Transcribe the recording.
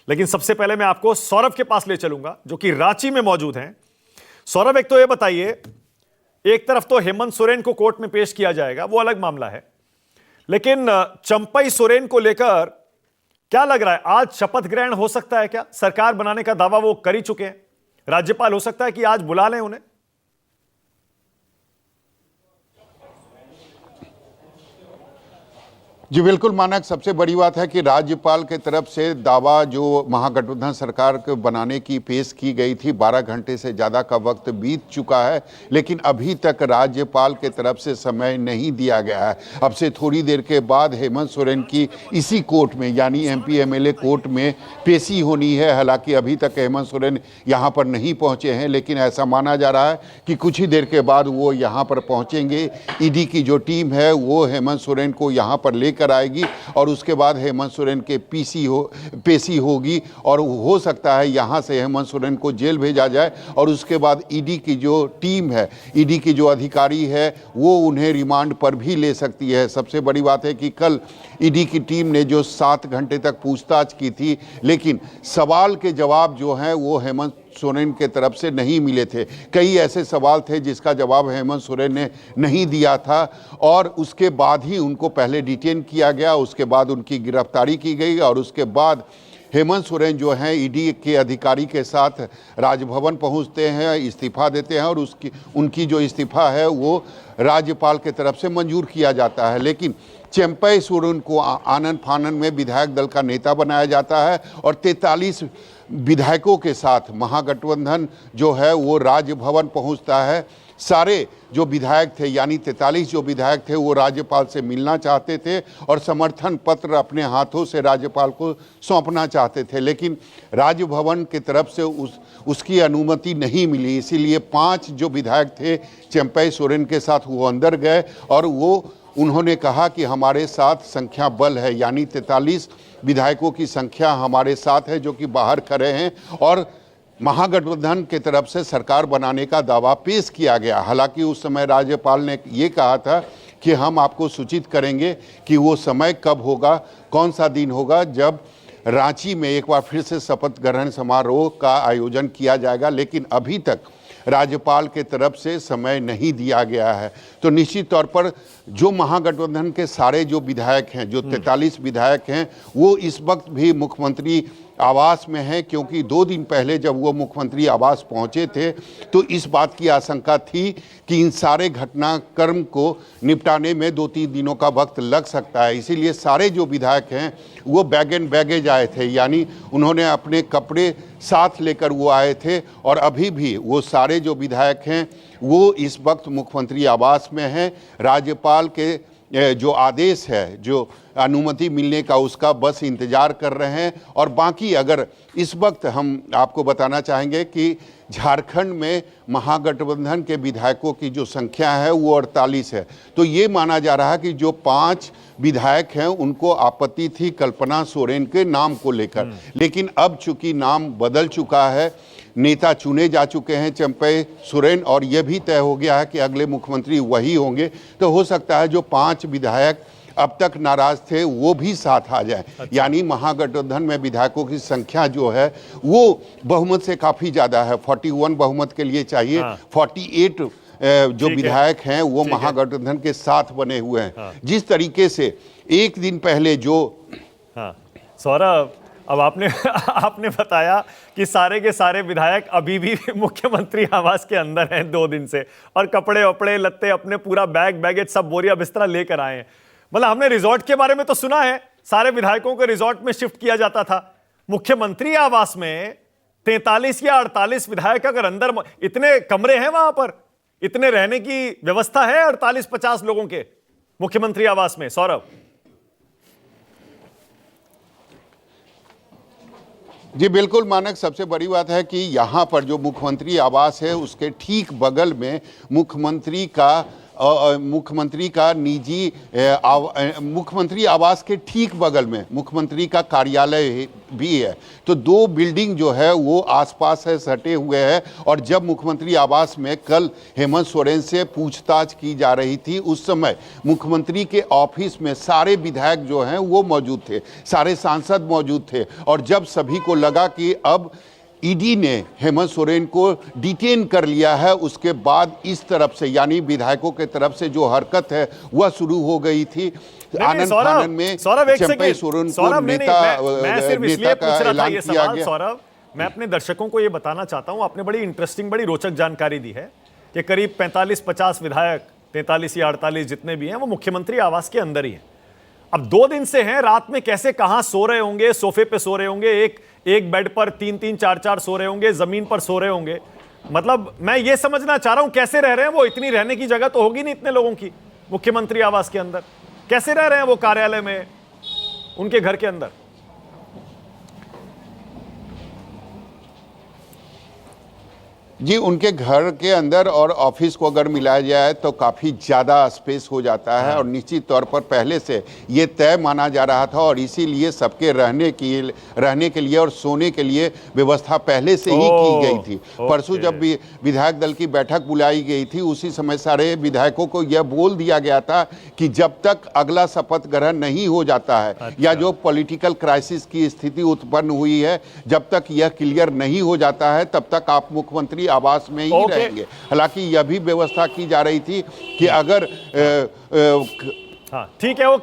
लेकिन सबसे पहले मैं आपको सौरभ के पास ले चलूंगा जो कि रांची में मौजूद हैं। सौरभ, एक तो ये बताइए, एक तरफ तो हेमंत सोरेन को कोर्ट में पेश किया जाएगा, वो अलग मामला है, लेकिन चंपई सोरेन को लेकर क्या लग रहा है, आज शपथ ग्रहण हो सकता है क्या? सरकार बनाने का दावा वो कर ही चुके हैं, राज्यपाल हो सकता है कि आज बुला लें उन्हें। जी बिल्कुल मानक, सबसे बड़ी बात है कि राज्यपाल के तरफ से दावा जो महागठबंधन सरकार को बनाने की पेश की गई थी, 12 घंटे से ज़्यादा का वक्त बीत चुका है, लेकिन अभी तक राज्यपाल के तरफ से समय नहीं दिया गया है। अब से थोड़ी देर के बाद हेमंत सोरेन की इसी कोर्ट में यानी एमपी एमएलए कोर्ट में पेशी होनी है। हालांकि अभी तक हेमंत सोरेन यहाँ पर नहीं पहुँचे हैं, लेकिन ऐसा माना जा रहा है कि कुछ ही देर के बाद वो यहाँ पर पहुँचेंगे। ईडी की जो टीम है वो हेमंत सोरेन को यहाँ पर लेकर आएगी और उसके बाद हेमंत सोरेन के पेशी होगी और हो सकता है यहां से हेमंत सोरेन को जेल भेजा जाए और उसके बाद ईडी की जो टीम है, ईडी की जो अधिकारी है, वो उन्हें रिमांड पर भी ले सकती है। सबसे बड़ी बात है कि कल ईडी की टीम ने जो 7 घंटे तक पूछताछ की थी, लेकिन सवाल के जवाब जो हैं वो हेमंत सोरेन के तरफ से नहीं मिले थे। कई ऐसे सवाल थे जिसका जवाब हेमंत सोरेन ने नहीं दिया था और उसके बाद ही उनको पहले डिटेन किया गया, उसके बाद उनकी गिरफ्तारी की गई और उसके बाद हेमंत सोरेन जो हैं ईडी के अधिकारी के साथ राजभवन पहुंचते हैं, इस्तीफा देते हैं और उनकी जो इस्तीफा है वो राज्यपाल के तरफ से मंजूर किया जाता है। लेकिन चंपई सोरेन को आनन फानन में विधायक दल का नेता बनाया जाता है और 43 विधायकों के साथ महागठबंधन जो है वो राजभवन पहुंचता है। सारे जो विधायक थे यानी 43 जो विधायक थे वो राज्यपाल से मिलना चाहते थे और समर्थन पत्र अपने हाथों से राज्यपाल को सौंपना चाहते थे, लेकिन राजभवन की तरफ से उसकी अनुमति नहीं मिली। इसीलिए 5 जो विधायक थे चंपई सोरेन के साथ वो अंदर गए और उन्होंने कहा कि हमारे साथ संख्या बल है, यानी 43 विधायकों की संख्या हमारे साथ है जो कि बाहर खड़े हैं और महागठबंधन के तरफ से सरकार बनाने का दावा पेश किया गया। हालांकि उस समय राज्यपाल ने ये कहा था कि हम आपको सूचित करेंगे कि वो समय कब होगा, कौन सा दिन होगा जब रांची में एक बार फिर से शपथ ग्रहण समारोह का आयोजन किया जाएगा, लेकिन अभी तक राज्यपाल के तरफ से समय नहीं दिया गया है। तो निश्चित तौर पर जो महागठबंधन के सारे जो विधायक हैं, जो 43 विधायक हैं, वो इस वक्त भी मुख्यमंत्री आवास में हैं, क्योंकि 2 दिन पहले जब वो मुख्यमंत्री आवास पहुंचे थे तो इस बात की आशंका थी कि इन सारे घटनाक्रम को निपटाने में 2-3 दिनों का वक्त लग सकता है। इसीलिए सारे जो विधायक हैं वो बैग एंड बैगेज आए थे, यानी उन्होंने अपने कपड़े साथ लेकर वो आए थे और अभी भी वो सारे जो विधायक हैं वो इस वक्त मुख्यमंत्री आवास में हैं। राज्यपाल के जो आदेश है, जो अनुमति मिलने का, उसका बस इंतज़ार कर रहे हैं। और बाकी अगर इस वक्त हम आपको बताना चाहेंगे कि झारखंड में महागठबंधन के विधायकों की जो संख्या है वो 48 है। तो ये माना जा रहा है कि जो 5 विधायक हैं उनको आपत्ति थी कल्पना सोरेन के नाम को लेकर, लेकिन अब चूंकि नाम बदल चुका है, नेता चुने जा चुके हैं चंपई सोरेन और यह भी तय हो गया है कि अगले मुख्यमंत्री वही होंगे, तो हो सकता है जो 5 विधायक अब तक नाराज थे वो भी साथ आ जाए। अच्छा। यानी महागठबंधन में विधायकों की संख्या जो है वो बहुमत से काफ़ी ज़्यादा है, 41 बहुमत के लिए चाहिए। हाँ। 48 जो विधायक हैं वो महागठबंधन के साथ बने हुए हैं। हाँ। जिस तरीके से एक दिन पहले जो सौरभ, अब आपने बताया कि सारे के सारे विधायक अभी भी मुख्यमंत्री आवास के अंदर हैं 2 दिन से और कपड़े वपड़े लत्ते अपने पूरा बैगेज सब बोरिया बिस्तरा लेकर आए हैं। मतलब हमने रिजॉर्ट के बारे में तो सुना है, सारे विधायकों को रिजॉर्ट में शिफ्ट किया जाता था। मुख्यमंत्री आवास में 43 या 48 विधायक अगर अंदर, इतने कमरे हैं वहां पर, इतने रहने की व्यवस्था है 48-50 लोगों के मुख्यमंत्री आवास में? सौरभ जी बिल्कुल मानक, सबसे बड़ी बात है कि यहाँ पर जो मुख्यमंत्री आवास है उसके ठीक बगल में मुख्यमंत्री का मुख्यमंत्री का निजी मुख्यमंत्री आवास के ठीक बगल में मुख्यमंत्री का कार्यालय भी है। तो दो बिल्डिंग जो है वो आसपास है, सटे हुए हैं। और जब मुख्यमंत्री आवास में कल हेमंत सोरेन से पूछताछ की जा रही थी, उस समय मुख्यमंत्री के ऑफिस में सारे विधायक जो हैं वो मौजूद थे, सारे सांसद मौजूद थे। और जब सभी को लगा कि अब ईडी ने हेमंत सोरेन को डिटेन कर लिया है, उसके बाद इस तरफ से यानी विधायकों के तरफ से जो हरकत है वह शुरू हो गई थी। आनंद फानन में चंपई सोरेन को नेता का ऐलान किया गया। सौरभ, मैं अपने दर्शकों को यह बताना चाहता हूं, आपने बड़ी इंटरेस्टिंग, बड़ी रोचक जानकारी दी है कि करीब 45-50 विधायक, 43 या 48 जितने भी हैं, वो मुख्यमंत्री आवास के अंदर ही हैं। अब 2 दिन से हैं, रात में कैसे कहां सो रहे होंगे, सोफे पे सो रहे होंगे, एक बेड पर 3-3, 4-4 सो रहे होंगे, जमीन पर सो रहे होंगे। मतलब मैं ये समझना चाह रहा हूं कैसे रह रहे हैं वो। इतनी रहने की जगह तो होगी नहीं इतने लोगों की मुख्यमंत्री आवास के अंदर। कैसे रह रहे हैं वो कार्यालय में, उनके घर के अंदर? जी, उनके घर के अंदर और ऑफिस को अगर मिलाया जाए तो काफ़ी ज़्यादा स्पेस हो जाता है। और निश्चित तौर पर पहले से ये तय माना जा रहा था और इसीलिए सबके रहने के लिए और सोने के लिए व्यवस्था पहले से ही की गई थी। परसों जब भी विधायक दल की बैठक बुलाई गई थी, उसी समय सारे विधायकों को यह बोल दिया गया था कि जब तक अगला शपथ ग्रहण नहीं हो जाता है या जो पॉलिटिकल क्राइसिस की स्थिति उत्पन्न हुई है, जब तक यह क्लियर नहीं हो जाता है, तब तक आप मुख्यमंत्री आवास में ही रहेंगे। हालांकि यह भी व्यवस्था की जा रही थी कि अगर हाँ ठीक है, ओके।